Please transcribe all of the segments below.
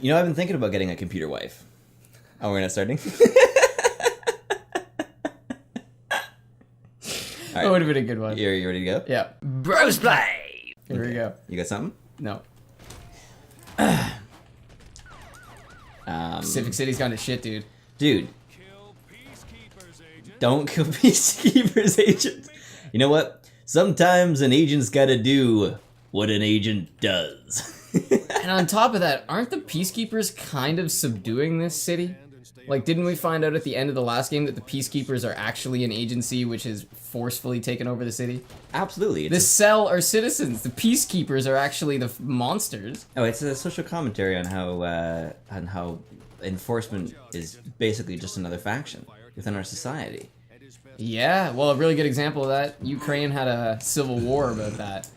You know, I've been thinking about getting a computer wife. Oh, we're not starting? Right. That would have been a good one. You ready to go? Yeah. Brosplay! Here we go. You got something? No. Pacific City's gone to shit, dude. Dude. Don't kill peacekeepers, agent. You know what? Sometimes an agent's gotta do what an agent does. And on top of that, aren't the peacekeepers kind of subduing this city? Like, didn't we find out at the end of the last game that the peacekeepers are actually an agency which has forcefully taken over the city? Absolutely. The Cell are citizens. The peacekeepers are actually the monsters. Oh, it's a social commentary on how enforcement is basically just another faction within our society. Yeah, well, a really good example of that, Ukraine had a civil war about that.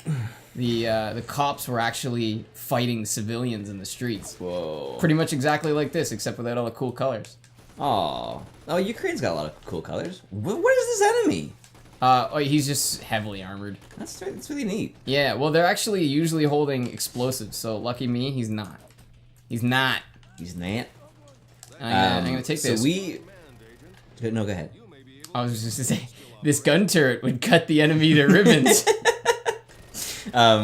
The cops were actually fighting civilians in the streets. Whoa. Pretty much exactly like this, except without all the cool colors. Oh, Ukraine's got a lot of cool colors. What is this enemy? Oh, he's just heavily armored. That's really neat. Yeah, well, they're actually usually holding explosives, so lucky me, he's not. He's not. He's not. I'm gonna take this. So No, go ahead. I was just gonna say, this gun turret would cut the enemy to ribbons.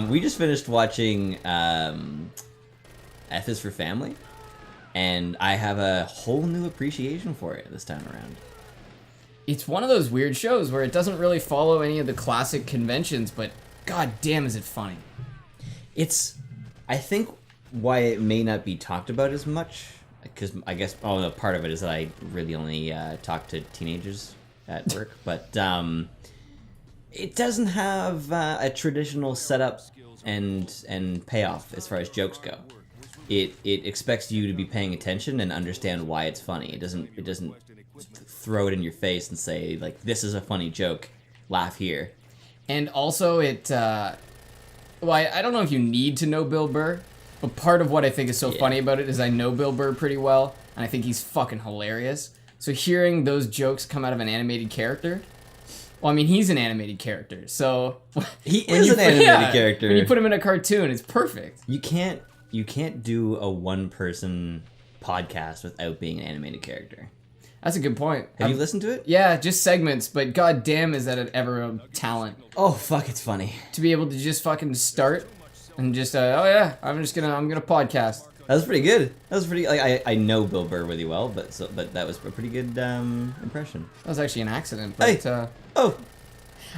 We just finished watching F is for Family, and I have a whole new appreciation for it this time around. It's one of those weird shows where it doesn't really follow any of the classic conventions, but god damn is it funny. I think why it may not be talked about as much, because I guess part of it is that I really only talk to teenagers at work, but it doesn't have a traditional setup and payoff as far as jokes go. It expects you to be paying attention and understand why it's funny. It doesn't throw it in your face and say, like, this is a funny joke, laugh here. And also I don't know if you need to know Bill Burr, but part of what I think is so funny about it is I know Bill Burr pretty well, and I think he's fucking hilarious. So hearing those jokes come out of an animated character, well, I mean, he's an animated character, so... He is an animated character. When you put him in a cartoon, it's perfect. You can't do a one-person podcast without being an animated character. That's a good point. Have you listened to it? Yeah, just segments, but god damn is that ever a talent. Oh, fuck, it's funny. To be able to just fucking start and just, oh yeah, I'm gonna podcast. That was pretty good. That was pretty, like, I know Bill Burr really well, but that was a pretty good impression. That was actually an accident, but, hey.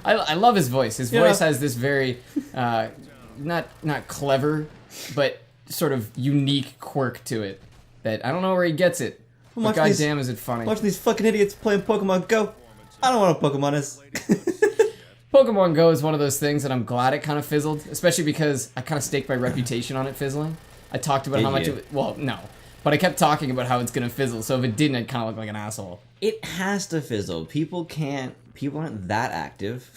I love his voice. His voice has this very, not clever, but sort of unique quirk to it that I don't know where he gets it. But goddamn is it funny. Watching these fucking idiots playing Pokemon Go. I don't want to Pokemon us. Pokemon Go is one of those things that I'm glad it kind of fizzled, especially because I kind of staked my reputation on it fizzling. I talked about how much it... Well, no. But I kept talking about how it's going to fizzle, so if it didn't, I'd kind of look like an asshole. It has to fizzle. People aren't that active.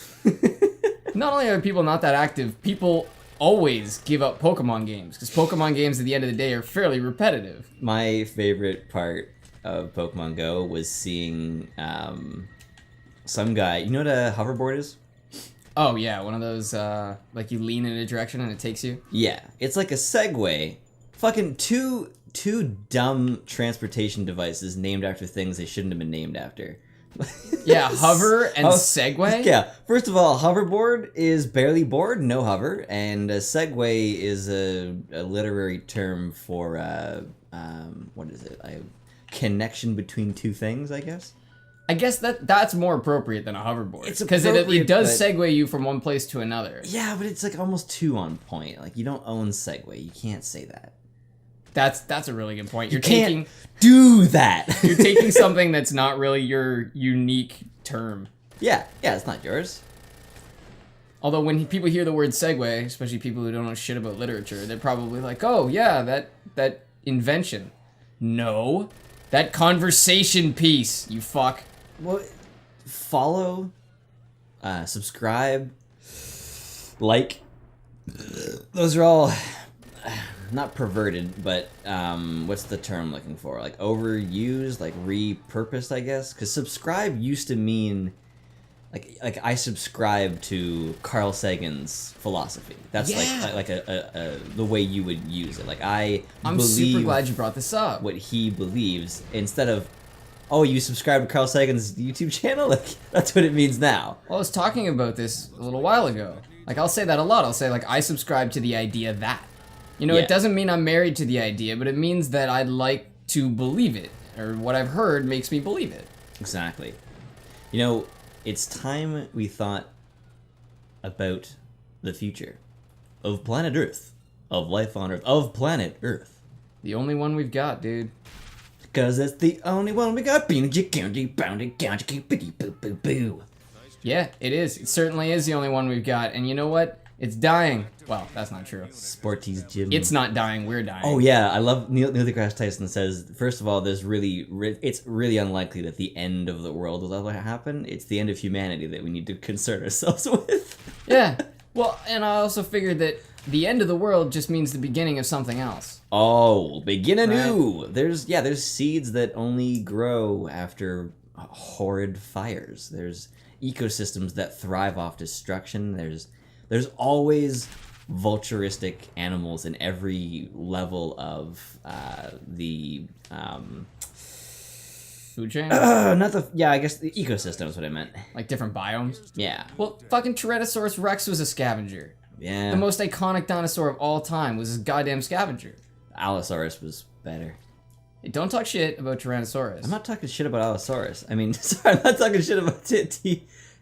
Not only are people not that active, people always give up Pokemon games, because Pokemon games at the end of the day are fairly repetitive. My favorite part of Pokemon Go was seeing some guy... You know what a hoverboard is? Oh, yeah, one of those, like you lean in a direction and it takes you? Yeah, it's like a Segway. Fucking two dumb transportation devices named after things they shouldn't have been named after. Yeah, hover and Segway? Yeah, first of all, hoverboard is barely board, no hover, and a Segway is a literary term for, what is it? A connection between two things, I guess? I guess that's more appropriate than a hoverboard. It's because it does segue you from one place to another. Yeah, but it's like almost too on point. Like, you don't own Segway. You can't say that. That's a really good point. You can't do that. You're taking something that's not really your unique term. Yeah, it's not yours. Although when people hear the word Segway, especially people who don't know shit about literature, they're probably like, oh yeah, that invention. No, that conversation piece, you fuck. Well, follow, subscribe, like, those are all not perverted, but what's the term I'm looking for? Like overused, like repurposed, I guess? Because subscribe used to mean like I subscribe to Carl Sagan's philosophy. That's Yeah. like the way you would use it. Like I'm super believe glad you brought this up. what he believes instead of, oh, you subscribe to Carl Sagan's YouTube channel. Like that's what it means now. Well, I was talking about this a little while ago. Like, I'll say that a lot. I'll say, like, I subscribe to the idea that. You know, Yeah. it doesn't mean I'm married to the idea, but it means that I'd like to believe it. Or what I've heard makes me believe it. Exactly. You know, it's time we thought about the future of planet Earth, of life on Earth, of planet Earth. The only one we've got, dude. Because it's the only one we got. Yeah, it is. It certainly is the only one we've got. And you know what? It's dying. Well, that's not true. Sporty's Gym. It's not dying. We're dying. Oh yeah, I love Neil deGrasse Tyson says, first of all, there's it's really unlikely that the end of the world will ever happen. It's the end of humanity that we need to concern ourselves with. Yeah. Well, and I also figured that the end of the world just means the beginning of something else. Oh, begin anew. There's seeds that only grow after horrid fires. There's ecosystems that thrive off destruction. There's always vulturistic animals in every level of the Food chain? I guess the ecosystem is what I meant. Like different biomes? Yeah. Well, fucking Tyrannosaurus Rex was a scavenger. Yeah. The most iconic dinosaur of all time was this goddamn scavenger. Allosaurus was better. Hey, don't talk shit about Tyrannosaurus. I'm not talking shit about Allosaurus. I mean, sorry, I'm not talking shit about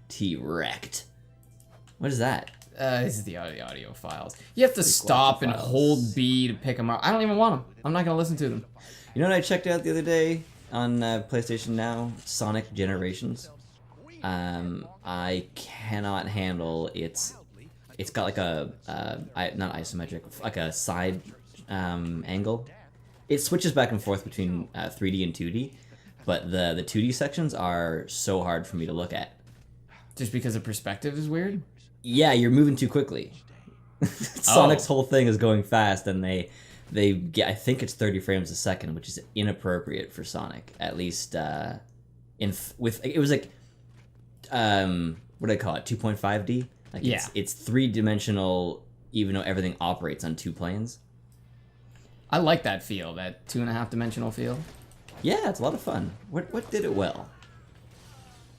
T-Rect. What is that? This is the audio files. You have to stop and files. hold B to pick them up. I don't even want them. I'm not gonna listen to them. You know what I checked out the other day on PlayStation Now? Sonic Generations. I cannot handle its got like a not isometric, like a side angle. It switches back and forth between 3D and 2D, but the 2D sections are so hard for me to look at. Just because the perspective is weird? Yeah, you're moving too quickly. Sonic's whole thing is going fast, and they get, I think it's 30 frames a second, which is inappropriate for Sonic. At least it was like what do I call it? 2.5D. Like Yeah. it's 3-dimensional, even though everything operates on 2 planes. I like that feel, that 2.5-dimensional feel. Yeah, it's a lot of fun. What did it well?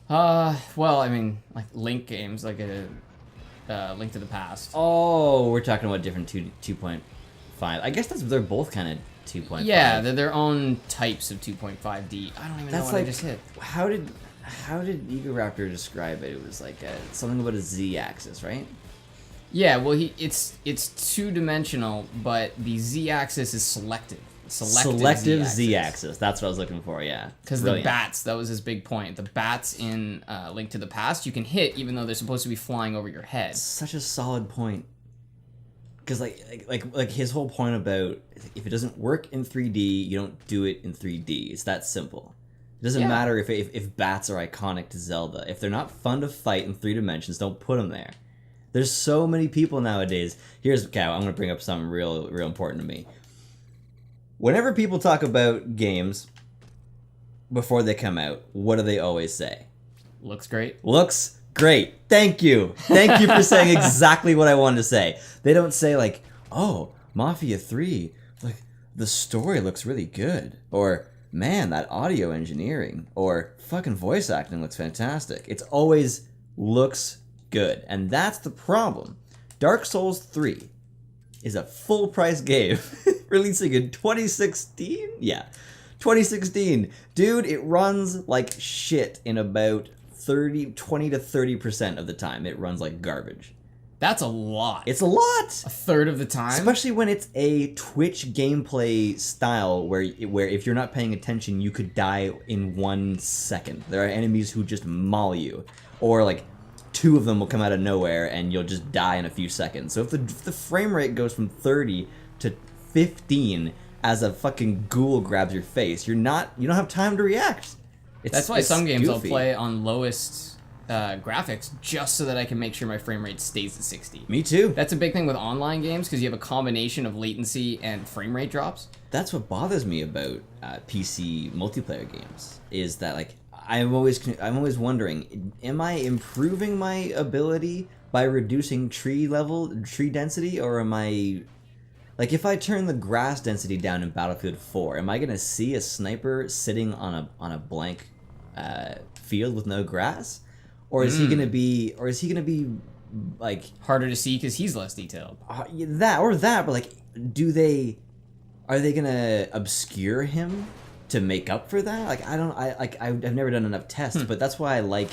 Well, I mean, like Link games, like a Link to the Past. Oh, we're talking about different 2.5. I guess they're both kind of 2.5. Yeah, they're their own types of 2.5D. I don't even know That's what like, I just hit. How did Egoraptor describe it? It was like something about a z-axis, right? Yeah, well, it's 2-dimensional, but the z-axis is selective. Selective z-axis. That's what I was looking for. Yeah, Because the bats, that was his big point. The bats in Link to the Past, you can hit even though they're supposed to be flying over your head. Such a solid point. Because like his whole point about if it doesn't work in 3D, you don't do it in 3D. It's that simple. It doesn't matter if bats are iconic to Zelda. If they're not fun to fight in 3 dimensions, don't put them there. There's so many people nowadays. I'm going to bring up something real important to me. Whenever people talk about games before they come out, what do they always say? Looks great. Looks great. Thank you. Thank you for saying exactly what I wanted to say. They don't say like, oh, Mafia 3, like the story looks really good. Or, man, that audio engineering. Or, fucking voice acting looks fantastic. It's always looks good. And that's the problem. Dark Souls 3 is a full price game releasing in 2016. Yeah, 2016. Dude, it runs like shit in about 20 to 30% of the time. It runs like garbage. That's a lot. It's a lot. A third of the time. Especially when it's a Twitch gameplay style where if you're not paying attention, you could die in 1 second. There are enemies who just maul you, or like 2 of them will come out of nowhere and you'll just die in a few seconds. So if the frame rate goes from 30 to 15 as a fucking ghoul grabs your face, you don't have time to react. That's why some games I'll goofy. play on lowest graphics just so that I can make sure my frame rate stays at 60. Me too. That's a big thing with online games because you have a combination of latency and frame rate drops. That's what bothers me about PC multiplayer games, is that like I'm always wondering, am I improving my ability by reducing tree density, or am I, like, if I turn the grass density down in Battlefield 4, am I gonna see a sniper sitting on a blank field with no grass, or is he gonna be like harder to see because he's less detailed? But like, are they gonna obscure him to make up for that? Like, I've never done enough tests, but that's why I like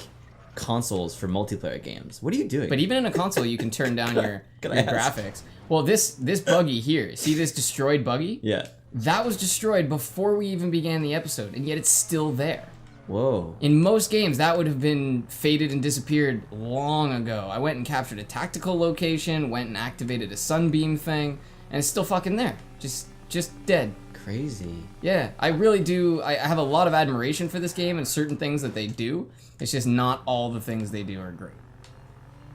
consoles for multiplayer games. What are you doing? But even in a console, you can turn down your graphics. Well, this buggy here, see this destroyed buggy? Yeah. That was destroyed before we even began the episode, and yet it's still there. Whoa. In most games, that would have been faded and disappeared long ago. I went and captured a tactical location, went and activated a sunbeam thing, and it's still fucking there. Just dead. Crazy. Yeah, I really do. I have a lot of admiration for this game and certain things that they do. It's just not all the things they do are great.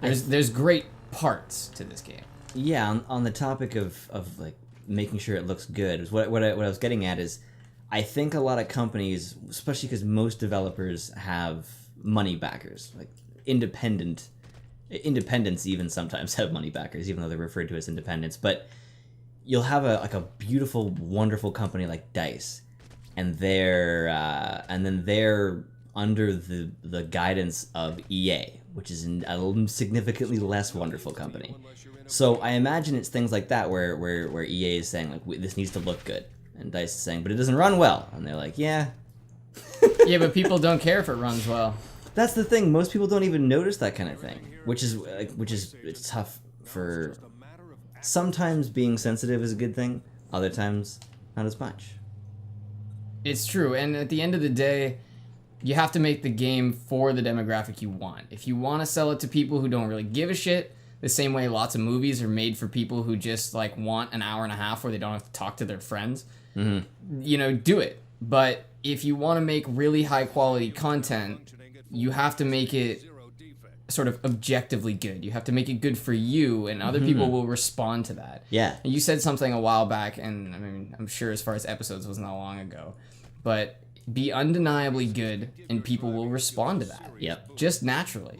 There's great parts to this game. Yeah, on the topic of like making sure it looks good, is what I was getting at is, I think a lot of companies, especially because most developers have money backers, like independents even sometimes have money backers, even though they're referred to as independents. But you'll have a beautiful, wonderful company like DICE, and they're under the guidance of EA, which is a significantly less wonderful company. So I imagine it's things like that where EA is saying, like, this needs to look good, and DICE is saying, but it doesn't run well, and they're like, yeah. Yeah, but people don't care if it runs well. That's the thing. Most people don't even notice that kind of thing, which is it's tough for. Sometimes being sensitive is a good thing. Other times, not as much. It's true, and at the end of the day, you have to make the game for the demographic you want. If you want to sell it to people who don't really give a shit, the same way lots of movies are made for people who just like want an hour and a half where they don't have to talk to their friends, do it. But if you want to make really high quality content, you have to make it sort of objectively good. You have to make it good for you, and other people will respond to that. Yeah. And you said something a while back, and I mean, I'm sure as far as episodes wasn't that long ago, but be undeniably good, and people will respond to that. Yep. Just naturally.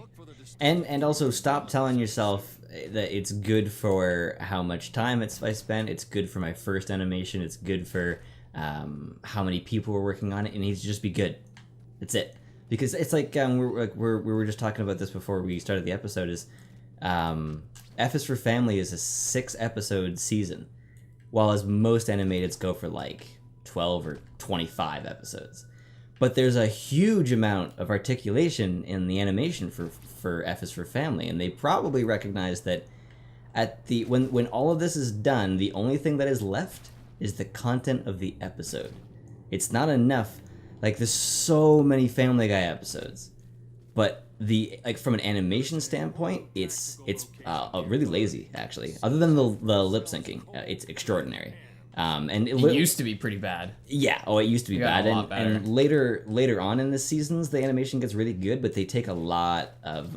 And also stop telling yourself that it's good for how much time I spent. It's good for my first animation. It's good for how many people were working on it. It needs to just be good. That's it. Because it's like we were just talking about this before we started the episode. Is F is for Family is a 6-episode season, while as most animateds go for like 12 or 25 episodes. But there's a huge amount of articulation in the animation for F is for Family, and they probably recognize that when all of this is done, the only thing that is left is the content of the episode. It's not enough. Like, there's so many Family Guy episodes, but from an animation standpoint, it's really lazy, actually. Other than the lip syncing, it's extraordinary. And it used to be pretty bad. Yeah, it used to be bad. And later on in the seasons, the animation gets really good, but they take a lot of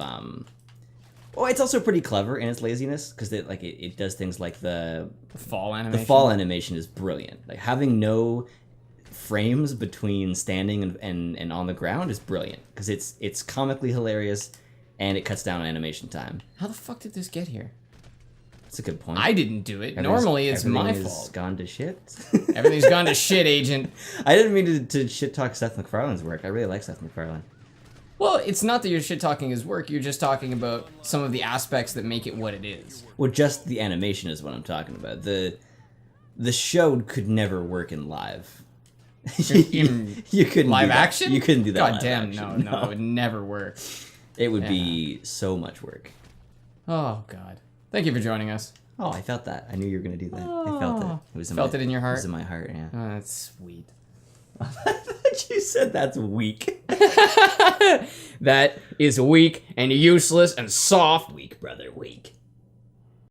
it's also pretty clever in its laziness, because it does things like the fall animation. The fall animation is brilliant. Like, having no frames between standing and on the ground is brilliant, because it's comically hilarious, and it cuts down on animation time. How the fuck did this get here? That's a good point. I didn't do it. Normally, it's my fault. Everything's gone to shit. Everything's gone to shit, Agent. I didn't mean to shit talk Seth MacFarlane's work. I really like Seth MacFarlane. Well, it's not that you're shit talking his work. You're just talking about some of the aspects that make it what it is. Well, just the animation is what I'm talking about. The show could never work in live. You couldn't live do action. You couldn't do that. God damn, no, it would never work. It would be so much work. Oh God. Thank you for joining us. Oh, I felt that. I knew you were going to do that. I felt it. It was it in your heart? It was in my heart, yeah. Oh, that's sweet. You said that's weak. That is weak and useless and soft. Weak, brother, weak.